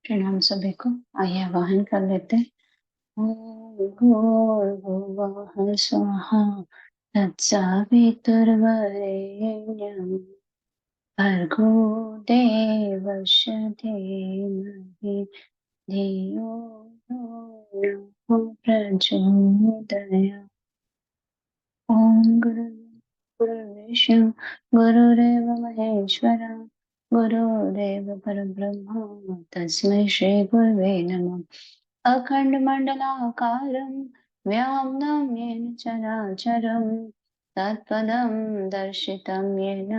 प्रणाम सभी को। आइए आवाहन कर लेते हैं। ओम भूर्भुवः स्वाहा तत्सवितुर्वरेण्यं भर्गो देवस्य धीमहि धियो यो नः प्रचोदयात्। ओम गुरुर्विष्णु गुरुरेव महेश्वर गुरुरेव परब्रह्म तस्मै श्री गुरवे नमः। अखण्डमण्डलाकारं व्योम्नं येन चराचरं तत्पदं दर्शितं येन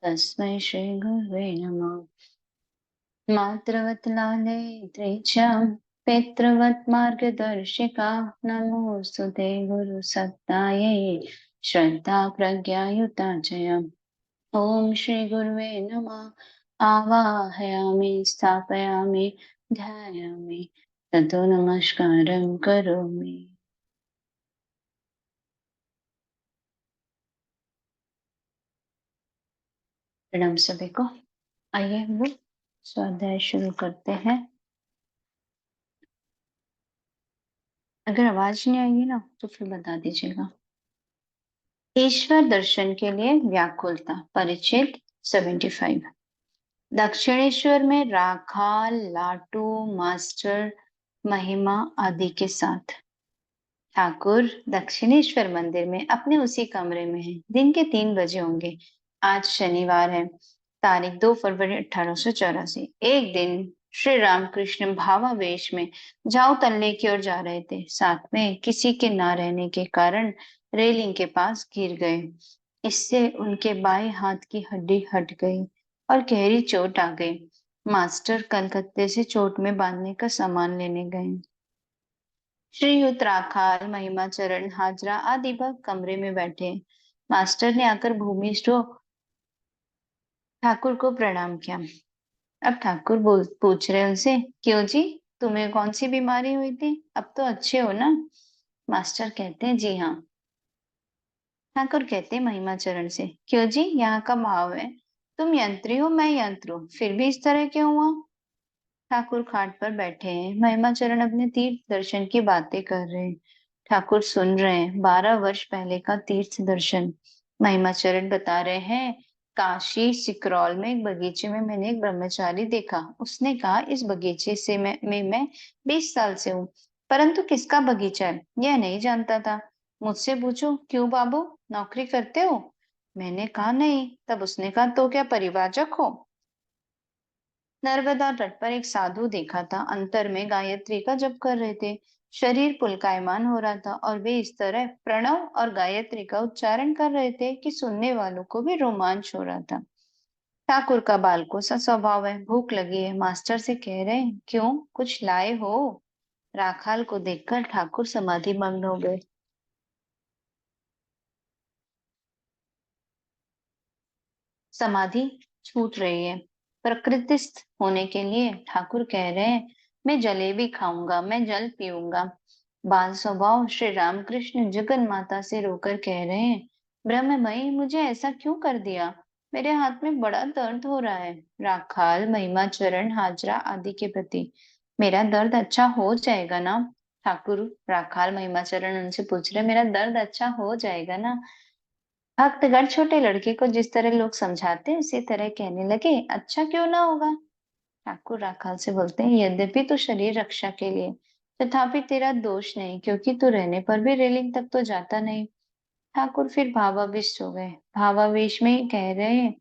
तस्मै श्री गुरवे नमः। मातृवत् लाले त्रिचां पितृवत् मार्गदर्शिका नमोऽस्तु ते गुरुसत्तायै श्रद्धा प्रज्ञायुता च। ॐ श्री गुरुवे नमः। आवाहयामि स्थापयामि ध्यायामि ततो नमस्कारं करोमि। प्रणाम सभी को। आइए हम लोग स्वाध्याय शुरू करते हैं। अगर आवाज नहीं आएगी ना तो फिर बता दीजिएगा। ईश्वर दर्शन के लिए व्याकुलता। परिच्छेद 75। दक्षिणेश्वर में राखाल, लाटू, मास्टर, महिमा आदि के साथ ठाकुर दक्षिणेश्वर मंदिर में अपने उसी कमरे में है। दिन के 3 बजे होंगे। आज शनिवार है, तारीख 2 फरवरी 1884। एक दिन श्री रामकृष्ण भावावेश में झाऊ तल्ले की ओर जा रहे थे। साथ में किसी के ना रहने के कारण रेलिंग के पास गिर गए। इससे उनके बाएं हाथ की हड्डी हट गई और गहरी चोट आ गई। मास्टर कलकत्ते से चोट में बांधने का सामान लेने गए। श्रीयुत राखाल, महिमाचरण, हाजरा आदि भक्त कमरे में बैठे। मास्टर ने आकर भूमिष्ठ ठाकुर को प्रणाम किया। अब ठाकुर बोल पूछ रहे उनसे, क्यों जी, तुम्हें कौन सी बीमारी हुई थी? अब तो अच्छे हो ना? मास्टर कहते हैं, जी हाँ। ठाकुर कहते हैं महिमाचरण से, क्यों जी, यहाँ का भाव है, तुम यंत्री हो, मैं यंत्र हूँ, फिर भी इस तरह क्यों हुआ? ठाकुर खाट पर बैठे हैं। महिमाचरण अपने तीर्थ दर्शन की बातें कर रहे हैं। ठाकुर सुन रहे हैं। 12 वर्ष पहले का तीर्थ दर्शन। महिमाचरण बता रहे हैं, काशी सिकरौल में एक बगीचे में मैंने एक ब्रह्मचारी देखा। उसने कहा, इस बगीचे से मैं 20 साल से हूँ, परंतु किसका बगीचा है यह नहीं जानता था। मुझसे पूछो, क्यों बाबू, नौकरी करते हो? मैंने कहा नहीं। तब उसने कहा, तो क्या परिवाचक हो? नर्मदा तट पर एक साधु देखा था। अंतर में गायत्री का जप कर रहे थे। शरीर पुलकायमान हो रहा था और वे इस तरह प्रणव और गायत्री का उच्चारण कर रहे थे कि सुनने वालों को भी रोमांच हो रहा था। ठाकुर का बालको सा स्वभाव है। भूख लगी है, मास्टर से कह रहे हैं, क्यों, कुछ लाए हो? राखाल को देखकर ठाकुर समाधि मग्न हो गए। समाधि छूट रही है। प्रकृतिस्थ होने के लिए ठाकुर कह रहे हैं, मैं जलेबी खाऊंगा, मैं जल पीऊंगा। बाल स्वभाव श्री रामकृष्ण जगन माता से रोकर कह रहे हैं, ब्रह्ममयी, मुझे ऐसा क्यों कर दिया? मेरे हाथ में बड़ा दर्द हो रहा है। राखाल, महिमा चरण, हाजरा आदि के प्रति, मेरा दर्द अच्छा हो जाएगा ना? ठाकुर राखाल महिमा चरण उनसे पूछ रहे, मेरा दर्द अच्छा हो जाएगा ना? भक्तगण छोटे लड़के को जिस तरह लोग समझाते हैं उसी तरह कहने लगे, अच्छा क्यों ना होगा? ठाकुर राखाल से बोलते हैं, यद्यपि तू शरीर रक्षा के लिए, तथापि तेरा दोष नहीं, क्योंकि तू रहने पर भी रेलिंग तक तो जाता नहीं। ठाकुर फिर भावाविष्ट हो गए। भावावेश में कह रहे हैं,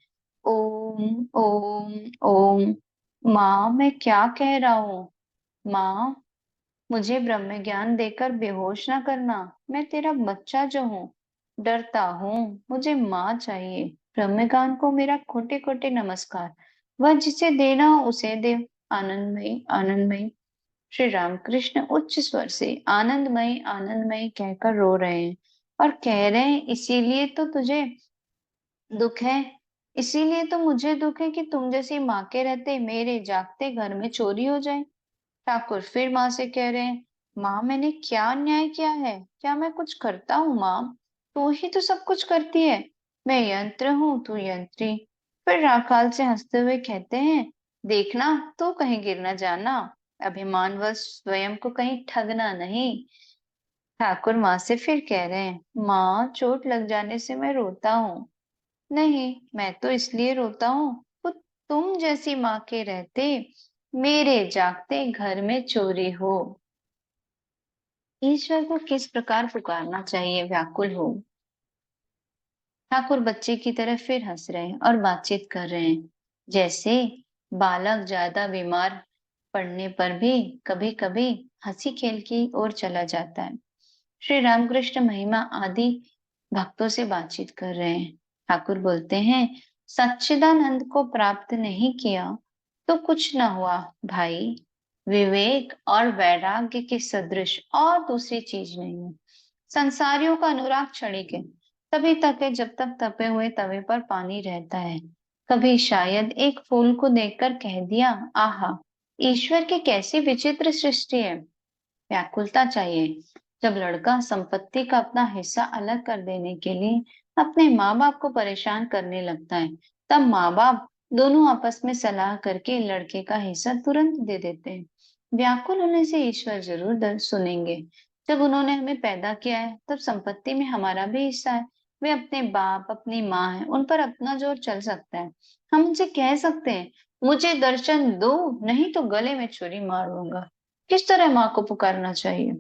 ओम ओम ओम। माँ, मैं क्या कह रहा हूँ? माँ, मुझे ब्रह्म ज्ञान देकर बेहोश ना करना। मैं तेरा बच्चा जो हूँ, डरता हूँ, मुझे माँ चाहिए। ब्रह्म ज्ञान को मेरा कोटि कोटि नमस्कार। वह जिसे देना हो उसे दे। आनंदमयी आनंदमयी। श्री रामकृष्ण उच्च स्वर से आनंदमयी आनंदमयी कहकर रो रहे हैं और कह रहे हैं, इसीलिए तो तुझे दुख है, इसीलिए तो मुझे दुख है कि तुम जैसी माँ के रहते मेरे जागते घर में चोरी हो जाए। ठाकुर फिर माँ से कह रहे हैं, माँ, मैंने क्या अन्याय किया है? क्या मैं कुछ करता हूँ माँ? तू ही तो सब कुछ करती है। मैं यंत्र हूँ, तू यंत्री। फिर राखाल से हंसते हुए कहते हैं, देखना तो कहीं गिर न जाना, अभिमानवश स्वयं को कहीं ठगना नहीं। ठाकुर माँ से फिर कह रहे हैं, माँ चोट लग जाने से मैं रोता हूँ। नहीं, मैं तो इसलिए रोता हूँ, वो तुम जैसी माँ के रहते मेरे जागते घर में चोरी हो। ईश्वर को किस प्रकार पुकारना चाहिए व्याकुल हो। ठाकुर बच्चे की तरह फिर हंस रहे हैं और बातचीत कर रहे हैं, जैसे बालक ज्यादा बीमार पड़ने पर भी कभी कभी हंसी खेल की ओर चला जाता है। श्री रामकृष्ण महिमा आदि भक्तों से बातचीत कर रहे हैं। ठाकुर बोलते हैं, सच्चिदानंद को प्राप्त नहीं किया तो कुछ न हुआ भाई। विवेक और वैराग्य के सदृश और दूसरी चीज नहीं है। संसारियों का अनुराग क्षणिक है, तभी तक है जब तक तपे हुए तवे पर पानी रहता है। कभी शायद एक फूल को देखकर कह दिया, आहा, ईश्वर की कैसी विचित्र सृष्टि है। व्याकुलता चाहिए। जब लड़का संपत्ति का अपना हिस्सा अलग कर देने के लिए अपने माँ बाप को परेशान करने लगता है, तब माँ बाप दोनों आपस में सलाह करके लड़के का हिस्सा तुरंत दे देते हैं। व्याकुल होने से ईश्वर जरूर सुनेंगे। जब उन्होंने हमें पैदा किया है, तब संपत्ति में हमारा भी हिस्सा है। वे अपने बाप अपनी माँ है, उन पर अपना जोर चल सकता है। हम उनसे कह सकते हैं, मुझे दर्शन दो, नहीं तो गले में छुरी मार दूंगा। किस तरह माँ को पुकारना चाहिए।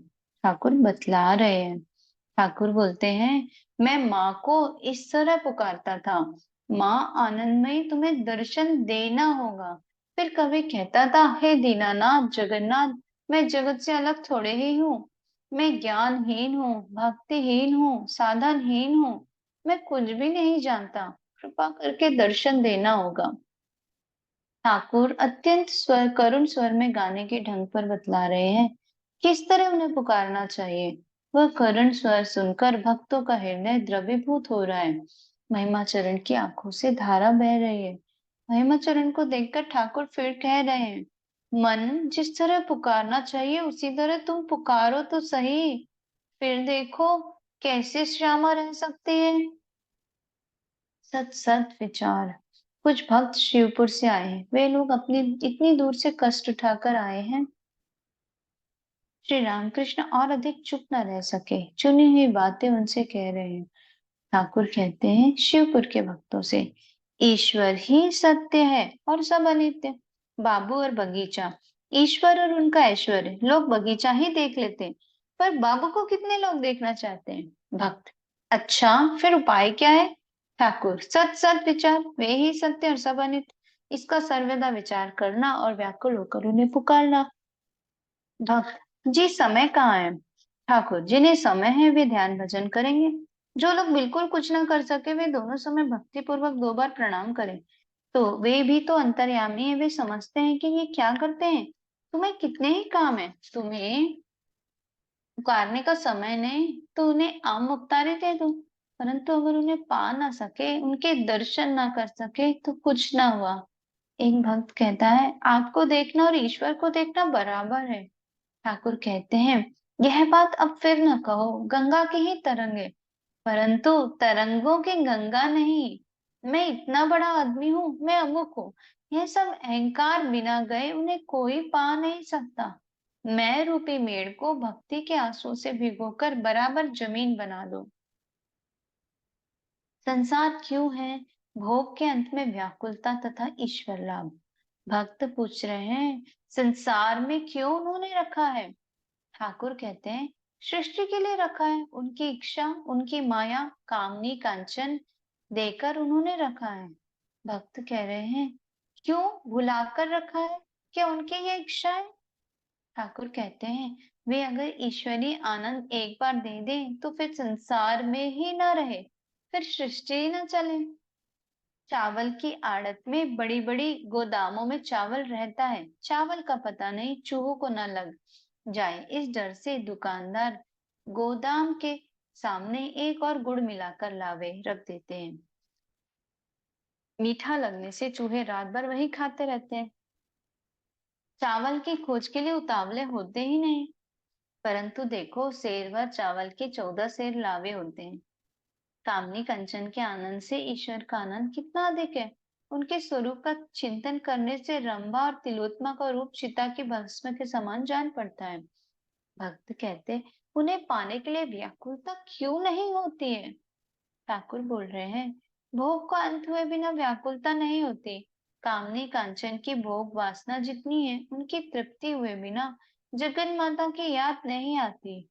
ठाकुर बतला रहे हैं। ठाकुर बोलते हैं, मैं माँ को इस तरह पुकारता था, माँ आनंदमयी तुम्हें दर्शन देना होगा। फिर कभी कहता था, हे दीनानाथ जगन्नाथ, मैं जगत से अलग थोड़े ही हूँ। मैं ज्ञानहीन हूँ, भक्तिहीन हूँ, साधनहीन हूँ। मैं कुछ भी नहीं जानता, कृपा करके दर्शन देना होगा। ठाकुर अत्यंत करुण स्वर में गाने के ढंग पर बतला रहे हैं किस तरह उन्हें पुकारना चाहिए। वह करुण स्वर सुनकर भक्तों का हृदय द्रवीभूत हो रहा है। महिमा चरण की आंखों से धारा बह रही है। महिमा चरण को देखकर ठाकुर फिर कह रहे हैं, मन जिस तरह पुकारना चाहिए उसी तरह तुम पुकारो तो सही। फिर देखो कैसे श्यामा रह सकती है। सत सत विचार। कुछ भक्त शिवपुर से आए हैं। वे लोग अपनी इतनी दूर से कष्ट उठाकर आए हैं। श्री रामकृष्ण और अधिक चुप न रह सके, चुनी हुई बातें उनसे कह रहे हैं। ठाकुर कहते हैं शिवपुर के भक्तों से, ईश्वर ही सत्य है और सब अनित्य। बाबू और बगीचा, ईश्वर और उनका ऐश्वर्य, लोग बगीचा ही देख लेते हैं, पर बाबू को कितने लोग देखना चाहते हैं। भक्त, अच्छा फिर उपाय क्या है। ठाकुर, सत सत विचार, वे ही सत्य और सब अनित्य, इसका सर्वदा विचार करना और व्याकुल होकर उन्हें पुकारना। भक्त जी, समय कहाँ है। ठाकुर, जिन्हें समय है वे ध्यान भजन करेंगे। जो लोग बिल्कुल कुछ ना कर सके वे दोनों समय भक्ति पूर्वक 2 बार प्रणाम करें। तो वे भी तो अंतर्यामी है, वे समझते हैं कि ये क्या करते हैं। तुम्हें कितने ही काम है, तुम्हें पुकारने का समय नहीं तो उन्हें आम मुख्तारी दे दो। परंतु अगर उन्हें पा ना सके, उनके दर्शन ना कर सके तो कुछ ना हुआ। एक भक्त कहता है, आपको देखना और ईश्वर को देखना बराबर है। ठाकुर कहते हैं, यह बात अब फिर न कहो, गंगा की ही तरंग है, परंतु तरंगों की गंगा नहीं। मैं इतना बड़ा आदमी हूँ, मैं अमुक हूँ, यह सब अहंकार बिना गए उन्हें कोई पा नहीं सकता। मैं रूपी मेढ़ को भक्ति के आंसू से भिगोकर बराबर जमीन बना दो। संसार क्यों है, भोग के अंत में व्याकुलता तथा ईश्वर लाभ। भक्त पूछ रहे हैं, संसार में क्यों उन्होंने रखा है। ठाकुर कहते हैं, सृष्टि के लिए रखा है, उनकी इच्छा उनकी माया कामनी कांचन देकर उन्होंने रखा है। भक्त कह रहे हैं, क्यों भुलाकर रखा है, क्या उनकी ये इच्छा है। ठाकुर कहते हैं, वे अगर ईश्वरीय आनंद एक बार दे दें तो फिर संसार में ही ना रहे, फिर सृष्टि ही ना चले। चावल की आड़त में बड़ी बड़ी गोदामों में चावल रहता है, चावल का पता नहीं चूहों को न लग जाए, इस डर से दुकानदार गोदाम के सामने एक और गुड़ मिलाकर लावे रख देते हैं। मीठा लगने से चूहे रात भर वही खाते रहते हैं। चावल की खोज के लिए उतावले होते ही नहीं, परंतु देखो सेर भर चावल के 14 सेर लावे होते हैं। कामनी कंचन के आनंद से ईश्वर का आनंद कितना अधिक है। उनके स्वरूप का चिंतन करने से रंभा और तिलोत्तमा का रूप चिता की भस्म के समान जान पड़ता है। भक्त कहते, उन्हें पाने के लिए व्याकुलता क्यों नहीं होती है? ठाकुर बोल रहे हैं, भोग का अंत हुए बिना व्याकुलता नहीं होती। कामनी कांचन की भोग वासना जितनी है, उनकी तृप्ति हुए बिना जगन माता की याद नहीं आती।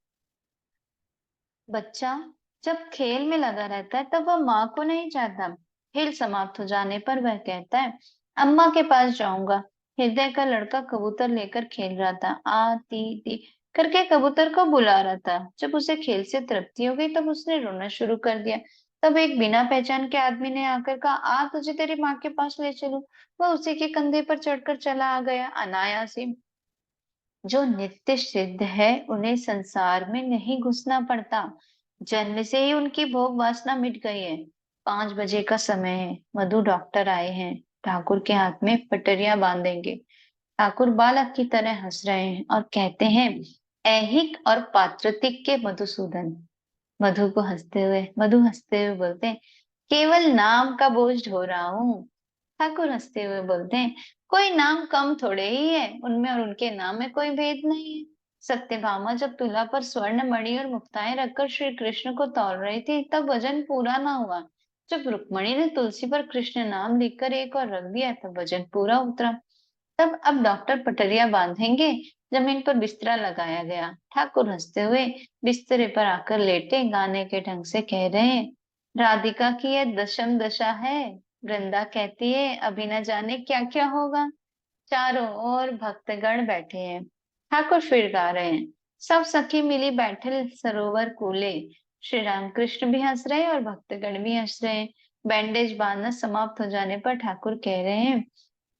बच्चा जब खेल में लगा रहता है तब वह माँ को नहीं चाहता। खेल समाप्त हो जाने पर वह कहता है, अम्मा के पास जाऊंगा। हृदय का लड़का कबूतर लेकर खेल रहा था। आ ती ती करके कबूतर को बुला रहा था। जब उसे खेल से तृप्ति हो गई तब उसने रोना शुरू कर दिया। तब एक बिना पहचान के आदमी ने आकर कहा, आ तुझे तेरी माँ के पास ले चलूं। वह उसी के कंधे पर चढ़कर चला आ गया। अनायास ही जो नित्य सिद्ध है उन्हें संसार में नहीं घुसना पड़ता। जन्म से ही उनकी भोग वासना मिट गई है। 5 बजे का समय है। मधु डॉक्टर आए हैं। ठाकुर के हाथ में पटरिया बांधेंगे। ठाकुर बालक की तरह हंस रहे हैं और कहते हैं, ऐहिक और पात्रतिक के मधुसूदन। मधु हंसते हुए बोलते हैं, केवल नाम का बोझ ढो रहा हूँ। ठाकुर हंसते हुए बोलते हैं, कोई नाम कम थोड़े ही है, उनमें और उनके नाम में कोई भेद नहीं है। सत्यभामा जब तुला पर स्वर्ण मणि और मुक्ताएं रखकर श्री कृष्ण को तौल रही थी तब वजन पूरा ना हुआ। जब रुक्मणी ने तुलसी पर कृष्ण नाम लिखकर एक और रख दिया तब वजन पूरा उतरा। तब अब डॉक्टर पटरिया बांधेंगे। जमीन पर बिस्तरा लगाया गया। ठाकुर हंसते हुए बिस्तरे पर आकर लेटे गाने के ढंग से कह रहे हैं, राधिका की यह दशम दशा है। वृंदा कहती है अभी न जाने क्या क्या होगा। चारों ओर भक्तगण बैठे हैं। ठाकुर फिर गा रहे हैं, सब सखी मिली बैठे सरोवर कूले। श्री राम कृष्ण भी हंस रहे हैं और भक्तगण भी हंस रहे हैं। बैंडेज बांधना समाप्त हो जाने पर ठाकुर कह रहे हैं,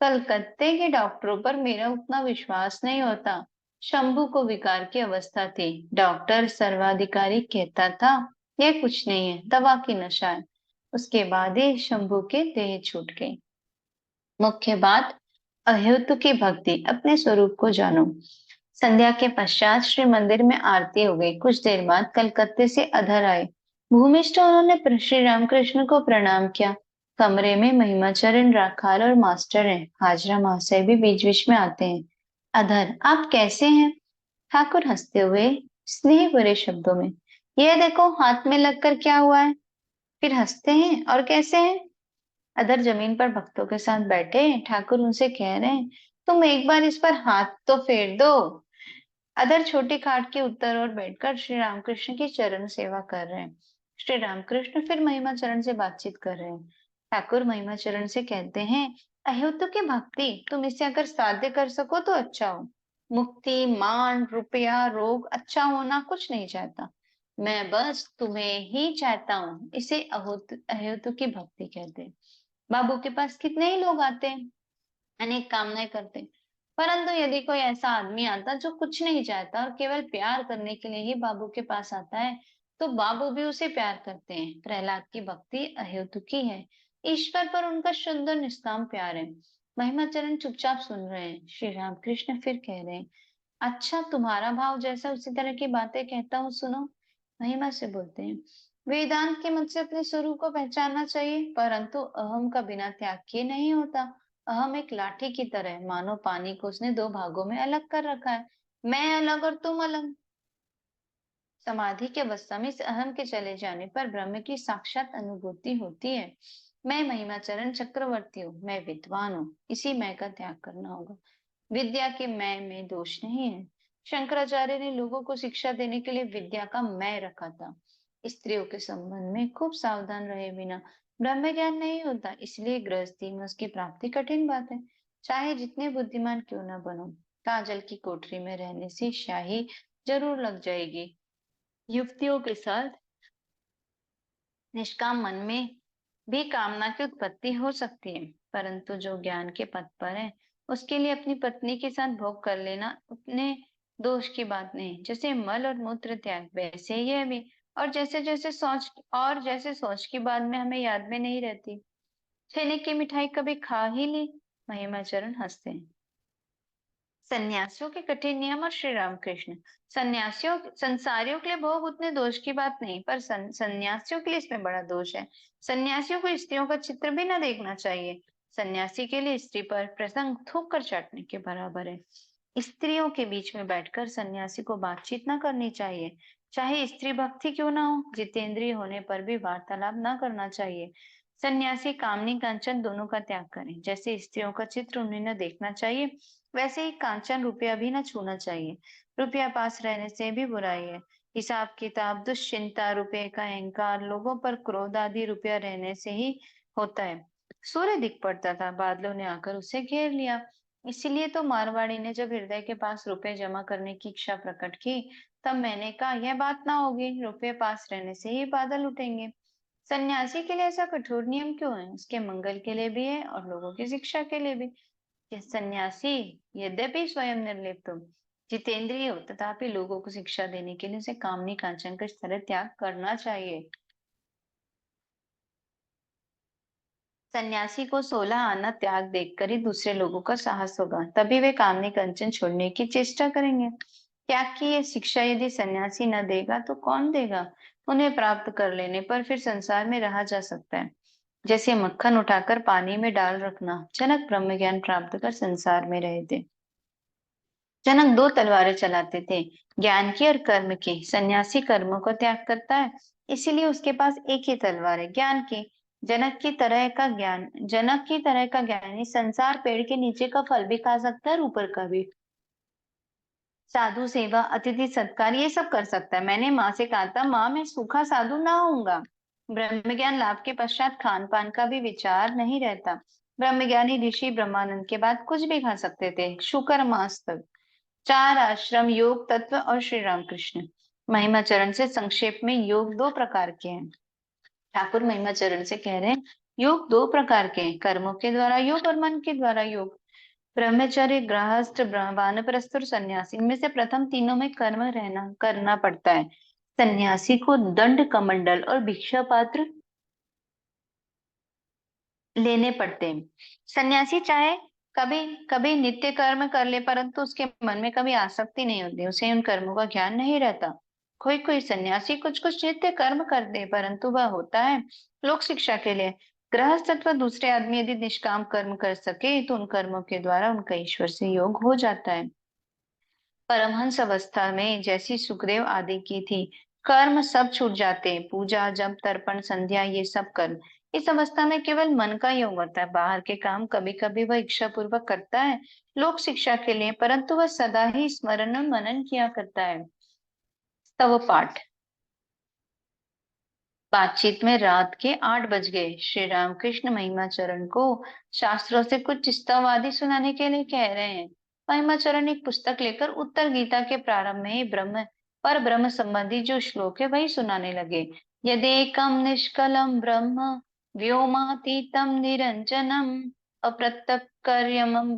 कलकत्ते के डॉक्टरों पर मेरा उतना विश्वास नहीं होता। शंभू को विकार की अवस्था थी। डॉक्टर सर्वाधिकारी कहता था, यह कुछ नहीं है, दवा की नशा है। उसके बाद ही शंभू के देह छूट गई। मुख्य बात, अहेतु की भक्ति, अपने स्वरूप को जानो। संध्या के पश्चात श्री मंदिर में आरती हो गई। कुछ देर बाद कलकत्ते से अधर आए। भूमिष्ठ उन्होंने श्री रामकृष्ण को प्रणाम किया। कमरे में महिमाचरण राखाल और मास्टर हैं। हाजरा महाशय भी बीच बीच में आते हैं। अधर, आप कैसे हैं? ठाकुर हंसते हुए स्नेह भरे शब्दों में, यह देखो हाथ में लगकर क्या हुआ है। फिर हंसते हैं, और कैसे हैं? अधर जमीन पर भक्तों के साथ बैठे। ठाकुर उनसे कह रहे हैं, तुम एक बार इस पर हाथ तो फेर दो। अधर छोटी खाट के उत्तर ओर बैठकर श्री रामकृष्ण की चरण सेवा कर रहे हैं। श्री रामकृष्ण फिर महिमा चरण से बातचीत कर रहे हैं। ठाकुर महिमा चरण से कहते हैं, अहेतु की भक्ति तुम इसे अगर साध्य कर सको तो अच्छा हो। मुक्ति, मान, रुपया, रोग, अच्छा होना कुछ नहीं चाहता। मैं बस तुम्हें ही चाहता हूँ। इसे अहेतु की भक्ति कहते हैं। बाबू के पास कितने ही लोग आते हैं, अनेक कामनाएं करते हैं, परंतु यदि कोई ऐसा आदमी आता जो कुछ नहीं चाहता और केवल प्यार करने के लिए ही बाबू के पास आता है, तो बाबू भी उसे प्यार करते हैं। प्रहलाद की भक्ति अहेतुकी है। ईश्वर पर उनका शुद्ध और निष्काम प्यार है। महिमाचरण चुपचाप सुन रहे हैं। श्री रामकृष्ण फिर कह रहे हैं, अच्छा तुम्हारा भाव जैसा उसी तरह की बातें कहता हूँ, सुनो। महिमा से बोलते हैं, वेदांत के मत से अपने स्वरूप को पहचानना चाहिए, परंतु अहम का बिना त्याग किए नहीं होता। अहम एक लाठी की तरह है, मानो पानी को उसने दो भागों में अलग कर रखा है। मैं अलग और तुम अलग। समाधि के अवस्था में इस अहम के चले जाने पर ब्रह्म की साक्षात अनुभूति होती है। मैं महिमाचरण चक्रवर्ती हूँ, मैं विद्वान हूँ, इसी मैं का त्याग करना होगा। विद्या के मैं में दोष नहीं है। शंकराचार्य ने लोगों को शिक्षा देने के लिए विद्या का मैं रखा था। स्त्रियों के संबंध में खूब सावधान रहे बिना ब्रह्म ज्ञान नहीं होता, इसलिए गृहस्थी में उसकी प्राप्ति कठिन बात है। चाहे जितने बुद्धिमान क्यों न बनो, काजल की कोठरी में रहने से शाही जरूर लग जाएगी। युवतियों के साथ निष्काम मन में भी कामना की उत्पत्ति हो सकती है, परंतु जो ज्ञान के पथ पर है उसके लिए अपनी पत्नी के साथ भोग कर लेना उतने दोष की बात नहीं। जैसे मल और मूत्र त्याग, वैसे ही है भी। और जैसे सोच की बाद में हमें याद में नहीं रहती। छेने की मिठाई कभी खा ही ली? महिमाचरण हंसते हैं। सन्यासियों के कठिन नियम और श्री रामकृष्ण। सन्यासियों संसारियों के लिए भोग उतने दोष की बात नहीं, पर सन्यासियों के लिए इसमें बड़ा दोष है। सन्यासियों को स्त्रियों का चित्र भी न देखना चाहिए। सन्यासी के लिए स्त्री पर प्रसंग थूक कर चाटने के बराबर है। स्त्रियों के बीच में बैठकर सन्यासी को बातचीत न करनी चाहिए, चाहे स्त्री भक्ति क्यों ना हो। जितेंद्रिय होने पर भी वार्तालाप न करना चाहिए। सन्यासी कामनी कांचन दोनों का त्याग करें। जैसे स्त्रियों का चित्र उन्हें न देखना चाहिए, वैसे ही कांचन रुपया भी न छूना चाहिए। रुपया पास रहने से भी बुराई है। हिसाब किताब, दुश्चिंता, रुपये का अहंकार, लोगों पर क्रोध आदि रुपया रहने से ही होता है। सूर्य दिख पड़ता था, बादलों ने आकर उसे घेर लिया। इसीलिए तो मारवाड़ी ने जब हृदय के पास रुपए जमा करने की इच्छा प्रकट की, तब मैंने कहा यह बात ना होगी, रुपए पास रहने से ही बादल उठेंगे। सन्यासी के लिए ऐसा कठोर नियम क्यों है? उसके मंगल के लिए भी है और लोगों की शिक्षा के लिए भी। कि सन्यासी यद्यपि स्वयं निर्लिप्त हो, जितेंद्रिय हो, तथापि लोगों को शिक्षा देने के लिए उसे कामनी कांचन का इस तरह त्याग करना चाहिए। सन्यासी को 16 आना त्याग देखकर ही दूसरे लोगों का साहस होगा, तभी वे कामनी कंचन छोड़ने की चेष्टा करेंगे। त्याग की यह शिक्षा यदि सन्यासी न देगा तो कौन देगा? उन्हें प्राप्त कर लेने पर फिर संसार में रहा जा सकता है। जैसे मक्खन उठाकर पानी में डाल रखना। जनक ब्रह्म ज्ञान प्राप्त कर संसार में रहे थे। जनक दो तलवारें चलाते थे, ज्ञान की और कर्म की। सन्यासी कर्मों को त्याग करता है, इसीलिए उसके पास एक ही तलवार है, ज्ञान की। जनक की तरह का ज्ञानी संसार पेड़ के नीचे का फल भी खा सकता है, ऊपर का भी। साधु सेवा, अतिथि सत्कार, ये सब कर सकता है। मैंने माँ से कहा था, माँ मैं सूखा साधु ना होऊंगा। ब्रह्म ज्ञान लाभ के पश्चात खान पान का भी विचार नहीं रहता। ब्रह्मज्ञानी ऋषि ब्रह्मानंद के बाद कुछ भी खा सकते थे, शुक्र मास तक। चार आश्रम, योग तत्व और श्री रामकृष्ण। महिमा चरण से संक्षेप में योग दो प्रकार के हैं। ठाकुर महिमा चरण से कह रहे हैं, योग दो प्रकार के हैं, कर्मों के द्वारा योग और मन के द्वारा योग। ब्रह्मचर्य, गृहस्थ, वानप्रस्थ और सन्यासी, इनमें से प्रथम तीनों में कर्म रहना करना पड़ता है। सन्यासी को दंड कमंडल और भिक्षा पात्र लेने पड़ते हैं। सन्यासी चाहे कभी कभी नित्य कर्म कर ले, परंतु उसके मन में कभी आसक्ति नहीं होती, उसे उन कर्मों का ज्ञान नहीं रहता। कोई कोई सन्यासी कुछ कुछ नित्य कर्म कर दे, परंतु वह होता है लोक शिक्षा के लिए। गृहस्थ अथवा दूसरे आदमी यदि निष्काम कर्म कर सके तो उन कर्मों के द्वारा उनका ईश्वर से योग हो जाता है। परमहंस अवस्था में जैसी सुखदेव आदि की थी, कर्म सब छूट जाते हैं, पूजा जप तर्पण संध्या ये सब कर्म। इस अवस्था में केवल मन का योग होता है, बाहर के काम कभी कभी वह इच्छा पूर्वक करता है लोक शिक्षा के लिए, परंतु वह सदा ही स्मरण और मनन किया करता है। स्तव पाठ। बातचीत में रात के 8 बज गए। श्री रामकृष्ण महिमाचरण को शास्त्रों से कुछ स्तव आदि सुनाने के लिए कह रहे हैं। महिमाचरण एक पुस्तक लेकर उत्तर गीता के प्रारंभ में ही ब्रह्म संबंधी जो श्लोक है वही सुनाने लगे। यदेकं निष्कलं ब्रह्म व्योमातीतं निरंजनम अप्रत्यक्कर्यमं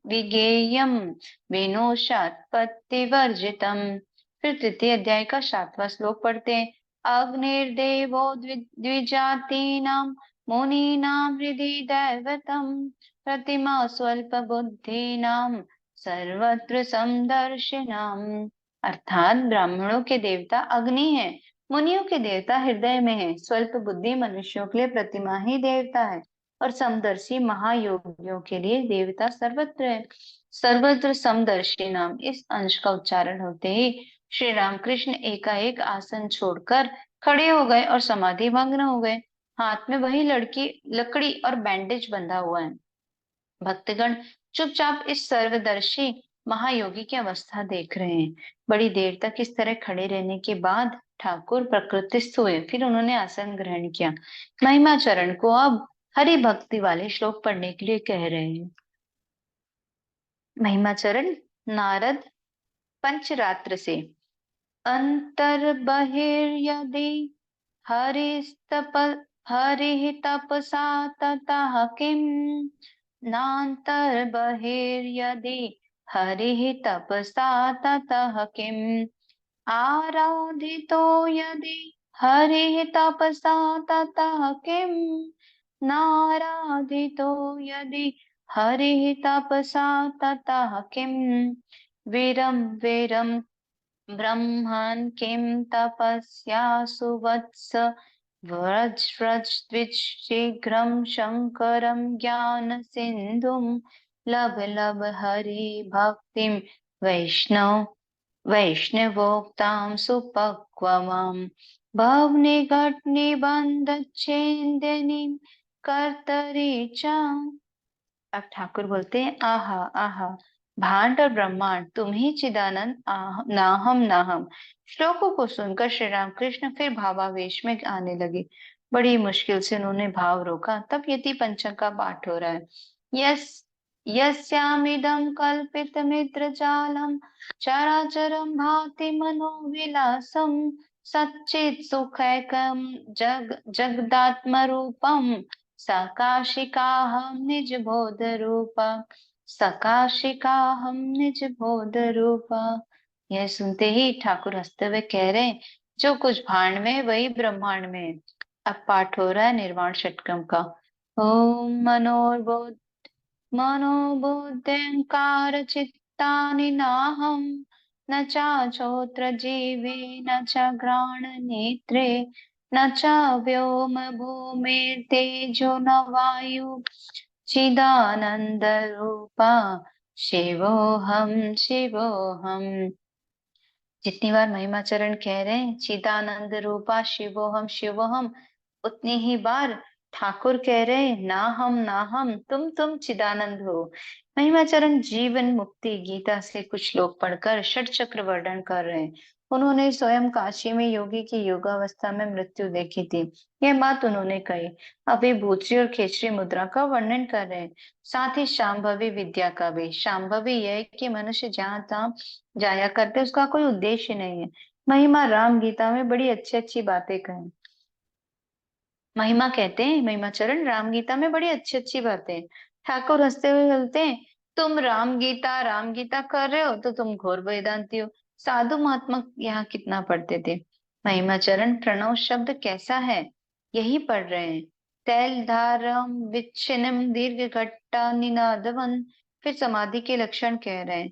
विगेयम विनोशात्पत्तिवर्जितम। फिर तृतीय अध्याय का 7वां श्लोक पढ़ते हैं। अग्निर्देवो द्विजातीनां मुनीनां हृदि दैवतम् प्रतिमा स्वल्पबुद्धीनां सर्वत्र समदर्शिनाम्। अर्थात ब्राह्मणों के देवता अग्नि है, मुनियों के देवता हृदय में है, स्वल्प बुद्धि मनुष्यों के लिए प्रतिमा ही देवता है और समदर्शी महायोगियों के लिए देवता सर्वत्र है। सर्वत्र समदर्शी नाम इस अंश का उच्चारण होते ही श्री रामकृष्ण एकाएक आसन छोड़कर खड़े हो गए और समाधि भंग हो गए। हाथ में वही लड़की लकड़ी और बैंडेज बंधा हुआ है। भक्तगण चुपचाप इस सर्वदर्शी महायोगी की अवस्था देख रहे हैं। बड़ी देर तक इस तरह खड़े रहने के बाद ठाकुर प्रकृतिस्थ हुए, फिर उन्होंने आसन ग्रहण किया। महिमा चरण को अब हरि भक्ति वाले श्लोक पढ़ने के लिए कह रहे हैं। महिमा चरण नारद पंचरात्र से। अंतर्बहिर्यदि हरिस्तप हरिः तपसा ततः किम् नान्तर्बहिर्यदि हरिः तपसा ततः किम् आराधितो यदि हरिः तपसा ततः किम् नाराधितो यदि हरिः तपसा ततः किम् वीरं वीरं ब्रह्मन् किं तपस्या सुवत्स व्रज व्रज द्विज शीघ्रं शंकरं ज्ञान सिंधुम लभ लभ हरि भक्तिम वैष्णव वैष्णवोक्तां सुपक्वमां भवनिघटनिबन्धच्छेदिनीं कर्तरी च। अब ठाकुर बोलते हैं, आहा आहा, भांड और ब्रह्मांड तुम ही चिदानंद, नाहम नाहम। श्लोकों को सुनकर श्री राम कृष्ण फिर भावावेश में आने लगे। बड़ी मुश्किल से उन्होंने भाव रोका। तब यति पंचक का पाठ हो रहा है। यस यस्यामिदं कल्पितमित्र जालम चराचरं भाति मनोविलासम सच्चित् सुखैकं जगदात्मरूपम सकाशिकाहं निज बोध रूपा, सकाशिकाहं निज बोध रूपा। यह सुनते ही ठाकुर हंसते हुए कह रहे हैं, जो कुछ भांड में है वही ब्रह्मांड में है। अब पाठ हो रहा है निर्वाण षटकम का। ओम मनोर्बोध मनोबुद्ध्यंकार चित्तानि नाहं न चाचोत्र जीवे न च घ्राण नेत्रे न च व्योम भूमिर्तेजो न वायु चिदानंद रूपा शिवोहम शिवोहम। जितनी बार महिमाचरण कह रहे हैं चिदानंद रूपा शिवोहम शिवोहम, उतनी ही बार ठाकुर कह रहे हैं, ना हम तुम चिदानंद हो। महिमाचरण जीवन मुक्ति गीता से कुछ लोग पढ़कर षट चक्र वर्णन कर रहे हैं। उन्होंने स्वयं काशी में योगी की योगावस्था में मृत्यु देखी थी। यह बात उन्होंने कही। अभी भूतरी और खेचरी मुद्रा का वर्णन कर रहे हैं। साथ ही शांभवी विद्या का भी। शांभवी यह है कि मनुष्य जहाँ तहाँ जाया करते, उसका कोई उद्देश्य नहीं है। महिमा राम गीता में बड़ी अच्छी अच्छी बातें कहें। महिमा कहते हैं, महिमाचरण राम गीता में बड़ी अच्छी अच्छी बातें हैं। ठाकुर हंसते हुए बोलते हैं, तुम राम गीता कर रहे हो तो तुम घोर वेदांती हो। साधु महात्मा यहाँ कितना पढ़ते थे। महिमाचरण प्रणव शब्द कैसा है यही पढ़ रहे हैं। तैलधारम विच्छिन्नम दीर्घ घट्टा निनादवन। फिर समाधि के लक्षण कह रहे हैं।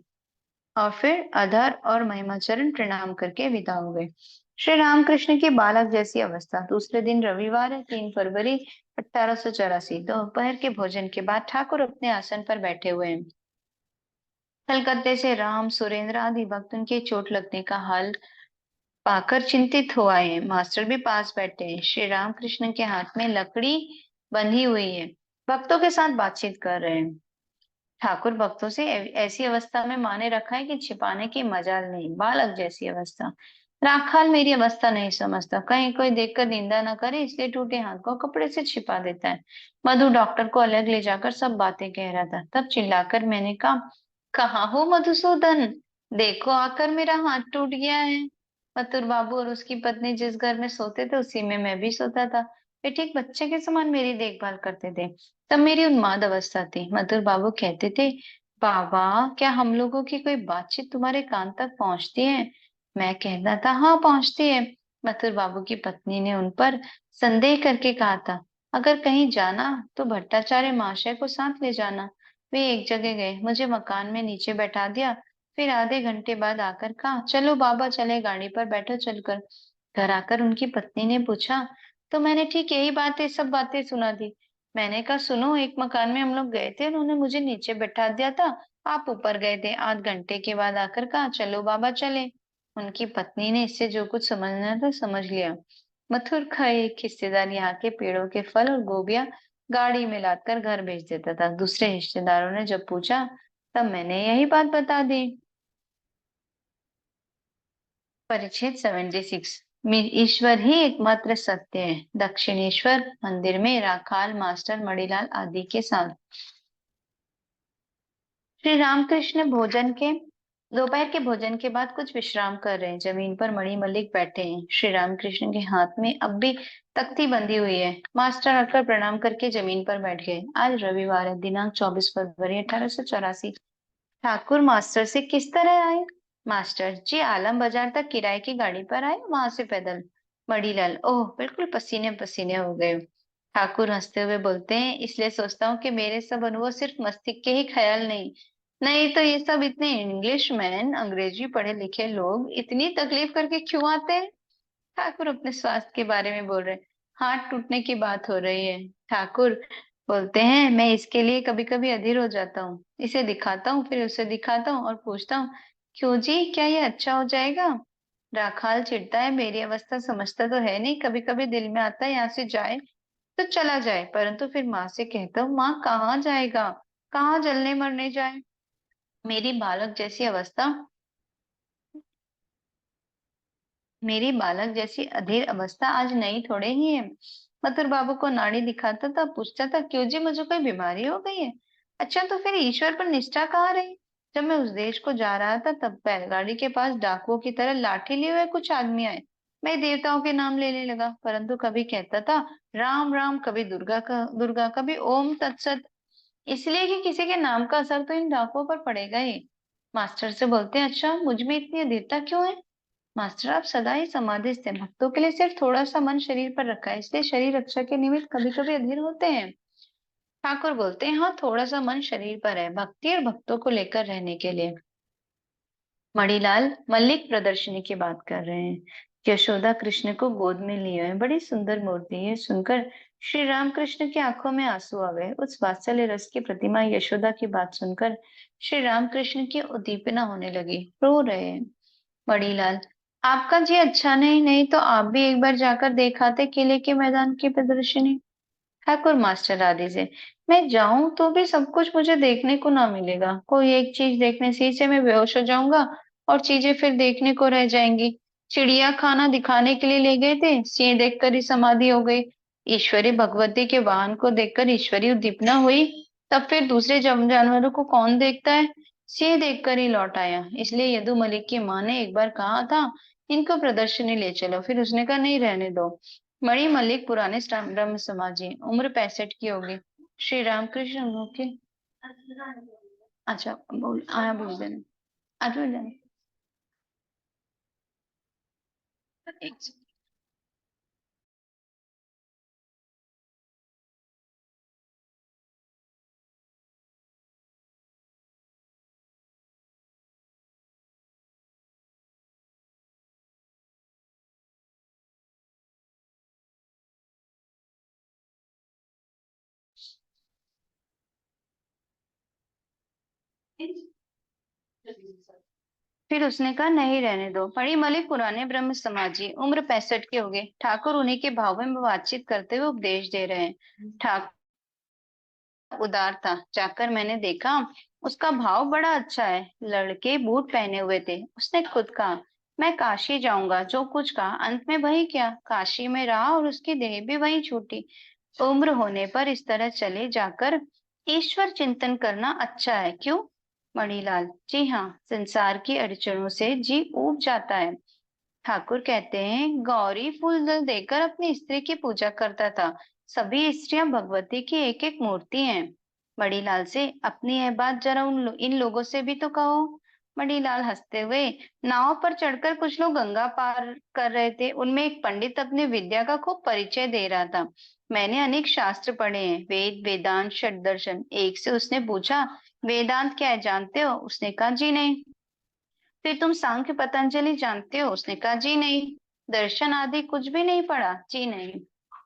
और फिर अधर और महिमाचरण प्रणाम करके विदा हो गए। श्री रामकृष्ण की बालक जैसी अवस्था। दूसरे दिन रविवार है, 3 फरवरी 1884। दोपहर के भोजन के बाद ठाकुर अपने आसन पर बैठे हुए हैं। कलकत्ते से राम सुरेंद्र आदि भक्त उनके चोट लगने का हाल पाकर चिंतित हो आए हैं। मास्टर भी पास बैठे हैं। श्री रामकृष्ण के हाथ में लकड़ी बंधी हुई है। भक्तों के साथ बातचीत कर रहे हैं। ठाकुर भक्तों से ऐसी अवस्था में माने रखा है कि छिपाने की मजाल नहीं। बालक जैसी अवस्था। राखाल मेरी अवस्था नहीं समझता, कहीं कोई देखकर निंदा न करे इसलिए टूटे हाथ को कपड़े से छिपा देता है। मधु डॉक्टर को अलग ले जाकर सब बातें कह रहा था। तब चिल्लाकर मैंने कहा, कहाँ हो मधुसूदन, देखो आकर मेरा हाथ टूट गया है। मथुर बाबू और उसकी पत्नी जिस घर में सोते थे उसी में मैं भी सोता था। वे ठीक बच्चे के समान मेरी देखभाल करते थे। तब मेरी उन्माद अवस्था थी। मधुर बाबू कहते थे, बाबा क्या हम लोगों की कोई बातचीत तुम्हारे कान तक पहुंचती है? मैं कहता था, हाँ पहुंचती है। मथुर बाबू की पत्नी ने उन पर संदेह करके कहा था, अगर कहीं जाना तो भट्टाचार्य महाशय को साथ ले जाना। वे एक जगह गए, मुझे मकान में नीचे बैठा दिया। फिर आधे घंटे बाद आकर कहा, चलो बाबा चले, गाड़ी पर बैठो चलकर। घर आकर उनकी पत्नी ने पूछा तो मैंने ठीक यही बातें सब बातें सुना दी। मैंने कहा, सुनो, एक मकान में हम लोग गए थे, उन्होंने मुझे नीचे बैठा दिया था, आप ऊपर गए थे। आध घंटे के बाद आकर कहा, चलो बाबा चले। उनकी पत्नी ने इससे जो कुछ समझना था समझ लिया। मथुर का एक हिस्सेदार यहाँ के पेड़ों के फल और गोभियां गाड़ी में लादकर घर भेज देता था। दूसरे हिस्सेदारों ने जब पूछा तब मैंने यही बात बता दी। परिच्छेद 76। ईश्वर ही एकमात्र सत्य है। दक्षिणेश्वर मंदिर में राखाल, मास्टर, मणिलाल आदि के साथ। श्री रामकृष्ण भोजन के दोपहर के भोजन के बाद कुछ विश्राम कर रहे हैं। जमीन पर मणि मल्लिक बैठे हैं। श्री रामकृष्ण के हाथ में अब भी तख्ती बंधी हुई है। मास्टर आकर प्रणाम करके जमीन पर बैठ गए। आज रविवार है, दिनांक 24 फरवरी 1884। ठाकुर मास्टर से किस तरह आए? मास्टर जी आलम बाजार तक किराए की गाड़ी पर आए, वहां से पैदल। मणिलाल, ओह बिल्कुल पसीने पसीने हो गए। ठाकुर हंसते हुए बोलते हैं, इसलिए सोचता हूँ कि मेरे सब अनुभव सिर्फ मस्तिष्क के ही ख्याल नहीं। नहीं तो ये सब इतने इंग्लिश मैन, अंग्रेजी पढ़े लिखे लोग इतनी तकलीफ करके क्यों आते हैं? ठाकुर अपने स्वास्थ्य के बारे में बोल रहे हैं। हाथ टूटने की बात हो रही है। ठाकुर बोलते हैं, मैं इसके लिए कभी कभी अधीर हो जाता हूँ। इसे दिखाता हूँ, फिर उसे दिखाता हूँ और पूछता हूँ, क्यों जी, क्या ये अच्छा हो जाएगा? राखाल चिढ़ता है, मेरी अवस्था समझता तो है नहीं। कभी कभी दिल में आता है यहाँ से जाए तो चला जाए, परंतु फिर माँ से कहता हूँ, माँ कहाँ जाएगा, कहाँ जलने मरने जाए। मेरी बालक जैसी अवस्था मेरी बालक जैसी अधीर अवस्था आज नई थोड़े ही है। मथुर बाबू को नाड़ी दिखाता था, पूछता था, क्यों जी, मुझे कोई बीमारी हो गई है? अच्छा, तो फिर ईश्वर पर निष्ठा कहाँ रही? जब मैं उस देश को जा रहा था, तब बैलगाड़ी के पास डाकुओं की तरह लाठी लिए हुए कुछ आदमी आए। मैं देवताओं के नाम लेने लगा, परंतु कभी कहता था राम राम, कभी दुर्गा, कभी ओम तत्सत। इसलिए कि किसी के नाम का असर तो इन डाकुओं पर पड़ेगा ही। मास्टर से बोलते हैं, अच्छा, मुझ में इतनी अधीरता क्यों है? मास्टर, आप सदा ही समाधिस्थ हैं, भक्तों के लिए सिर्फ थोड़ा सा मन शरीर पर रखा है, इसलिए शरीर रक्षा के निमित्त कभी कभी अधीर होते हैं। ठाकुर बोलते हैं, हाँ, थोड़ा सा मन शरीर पर है, भक्ति और भक्तों को लेकर रहने के लिए। मणिलाल मल्लिक प्रदर्शनी की बात कर रहे हैं। यशोदा कृष्ण को गोद में लिए हुए, बड़ी सुंदर मूर्ति है। सुनकर श्री राम कृष्ण की आंखों में आंसू आ गए। उस वात्सल्य रस की प्रतिमा यशोदा की बात सुनकर श्री राम कृष्ण की उद्दीपना होने लगी, रो रहे हैं। मणिलाल, आपका जी अच्छा नहीं, नहीं तो आप भी एक बार जाकर देखाते किले के मैदान की प्रदर्शनी। ठाकुर मास्टर आदि से, मैं जाऊं तो भी सब कुछ मुझे देखने को ना मिलेगा। कोई एक चीज देखने से मैं बेहोश हो जाऊंगा और चीजें फिर देखने को रह जाएंगी। चिड़िया खाना दिखाने के लिए ले गए थे, सिंह देखकर ही समाधि हो गई। ईश्वरी भगवती के वाहन को देखकर ईश्वरी उद्दीपना हुई, तब फिर दूसरे जानवरों को कौन देखता है? सिंह देखकर ही लौट आया। इसलिए यदु मलिक की माँ ने एक बार कहा था, इनको प्रदर्शनी ले चलो, फिर उसने कहा नहीं, रहने दो। मणि मल्लिक पुराने ब्रह्म समाजी, उम्र 65 की होगी। श्री रामकृष्ण के, अच्छा, बोल आया, बोल देना, आज बोल देना। एक फिर उसने कहा नहीं, रहने दो। मणि मलिक पुराने ब्रह्म समाजी, उम्र 65 के हो गए। ठाकुर उन्हीं के भाव में बातचीत करते हुए उपदेश दे रहे हैं। ठाकुर उदार था, जाकर मैंने देखा, उसका भाव बड़ा अच्छा है। लड़के बूट पहने हुए थे। उसने खुद कहा, मैं काशी जाऊंगा। जो कुछ कहा, अंत में वही क्या, काशी में रहा और उसकी देह भी वहीं छूटी। उम्र होने पर इस तरह चले जाकर ईश्वर चिंतन करना अच्छा है, क्यों? मणिलाल, जी हाँ, संसार की अड़चनों से जी ऊब जाता है। ठाकुर कहते हैं, गौरी फूल जल देकर अपनी स्त्री की पूजा करता था। सभी स्त्रियां भगवती की एक एक मूर्ति हैं। मणिलाल से, अपनी यह बात जरा इन लोगों से भी तो कहो। मणिलाल हंसते हुए, नाव पर चढ़कर कुछ लोग गंगा पार कर रहे थे। उनमें एक पंडित अपने विद्या का खूब परिचय दे रहा था। मैंने अनेक शास्त्र पढ़े हैं, वेद, वेदांत, षट दर्शन। एक से उसने पूछा, वेदांत क्या है, जानते हो? उसने कहा, जी नहीं। फिर तुम सांख्य पतंजलि जानते हो? उसने कहा, जी नहीं। दर्शन आदि कुछ भी नहीं पढ़ा? जी नहीं।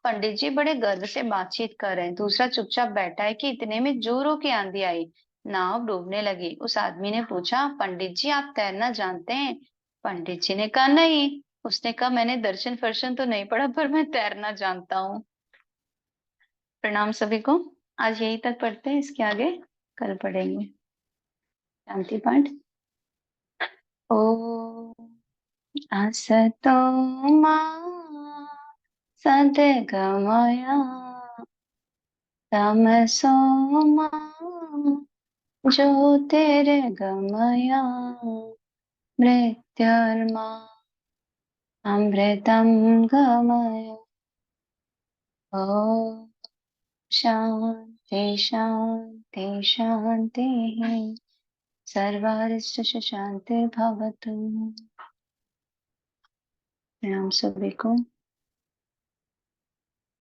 पंडित जी बड़े गर्व से बातचीत कर रहे हैं, दूसरा चुपचाप बैठा है कि इतने में जोरों की आंधी आई। नाव डूबने लगी। उस आदमी ने पूछा, पंडित जी, आप तैरना जानते हैं? पंडित जी ने कहा, नहीं। उसने कहा, मैंने दर्शन फर्शन तो नहीं पढ़ा, पर मैं तैरना जानता हूँ। प्रणाम सभी को। आज यही तक पढ़ते हैं, इसके आगे कल पढ़ेंगे। शांति पाठ। ओ असतो मा सद्गमया तमसो मा ज्योतिर्गमया मृत्युर्मा अमृतं गमय। ॐ शान्ति शान्ति शान्तिः। सर्वारिष्ट शान्तिर्भवतु। प्रणाम सभी को।